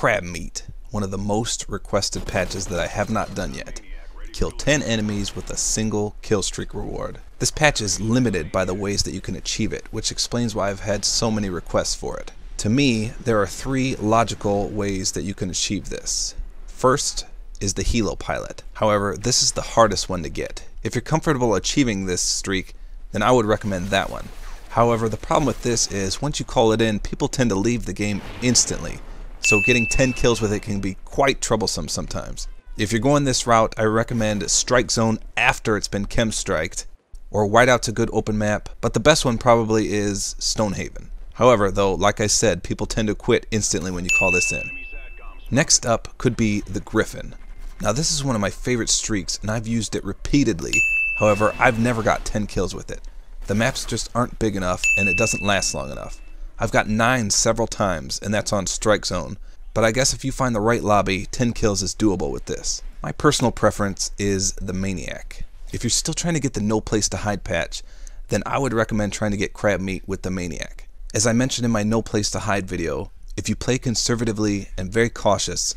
Crab meat, one of the most requested patches that I have not done yet. Kill 10 enemies with a single kill streak reward. This patch is limited by the ways that you can achieve it, which explains why I've had so many requests for it. To me, there are 3 logical ways that you can achieve this. First is the Helo pilot. However, this is the hardest one to get. If you're comfortable achieving this streak, then I would recommend that one. However, the problem with this is once you call it in, people tend to leave the game instantly. So getting 10 kills with it can be quite troublesome sometimes. If you're going this route, I recommend Strike Zone after it's been chem striked, or Whiteout's a good open map, but the best one probably is Stonehaven. However, though, like I said, people tend to quit instantly when you call this in. Next up could be the Griffin. Now this is one of my favorite streaks, and I've used it repeatedly. However, I've never got 10 kills with it. The maps just aren't big enough, and it doesn't last long enough. I've got 9 several times, and that's on Strike Zone. But I guess if you find the right lobby, 10 kills is doable with this. My personal preference is the Maniac. If you're still trying to get the No Place to Hide patch, then I would recommend trying to get crab meat with the Maniac. As I mentioned in my No Place to Hide video, if you play conservatively and very cautious,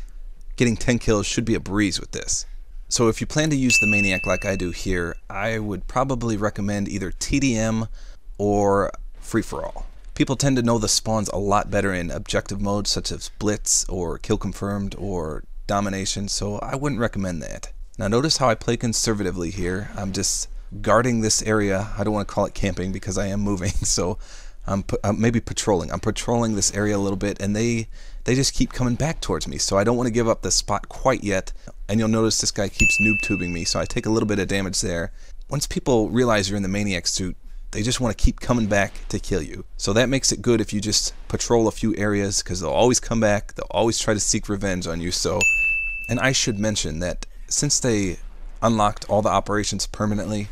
getting 10 kills should be a breeze with this. So if you plan to use the Maniac like I do here, I would probably recommend either TDM or Free-for-All. People tend to know the spawns a lot better in objective modes such as Blitz or Kill Confirmed or Domination, so I wouldn't recommend that. Now notice how I play conservatively here. I'm just guarding this area. I don't want to call it camping because I am moving, so I'm maybe patrolling. I'm patrolling this area a little bit, and they just keep coming back towards me, so I don't want to give up this spot quite yet. And you'll notice this guy keeps noob tubing me, so I take a little bit of damage there. Once people realize you're in the Maniac suit, they just want to keep coming back to kill you. So that makes it good if you just patrol a few areas, because they'll always come back, they'll always try to seek revenge on you. So, and I should mention that since they unlocked all the operations permanently,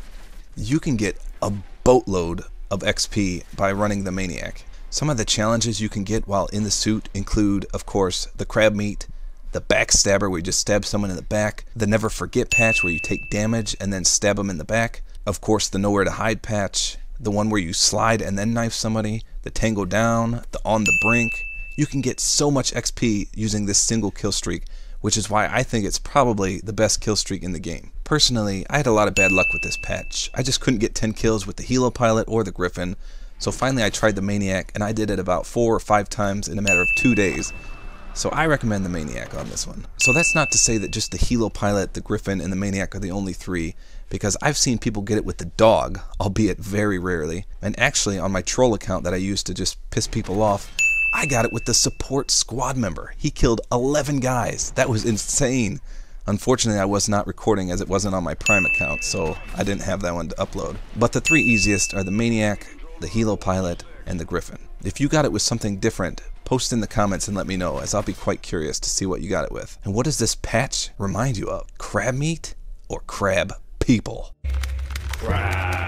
you can get a boatload of XP by running the Maniac. Some of the challenges you can get while in the suit include, of course, the crab meat, the backstabber where you just stab someone in the back, the never forget patch where you take damage and then stab them in the back, of course the nowhere to hide patch, the one where you slide and then knife somebody, the tango down, the on the brink. You can get so much XP using this single kill streak, which is why I think it's probably the best kill streak in the game. Personally, I had a lot of bad luck with this patch. I just couldn't get 10 kills with the Helo pilot or the Griffin, so finally I tried the Maniac, and I did it about 4 or 5 times in a matter of 2 days. So I recommend the Maniac on this one. So that's not to say that just the Helo pilot, the Griffin, and the Maniac are the only 3, because I've seen people get it with the dog, albeit very rarely. And actually on my troll account that I used to just piss people off, I got it with the support squad member. He killed 11 guys. That was insane. Unfortunately, I was not recording as it wasn't on my Prime account, so I didn't have that one to upload. But the 3 easiest are the Maniac, the Helo pilot, and the Griffin. If you got it with something different, post in the comments and let me know, as I'll be quite curious to see what you got it with. And what does this patch remind you of? Crab meat or crab people? Crab.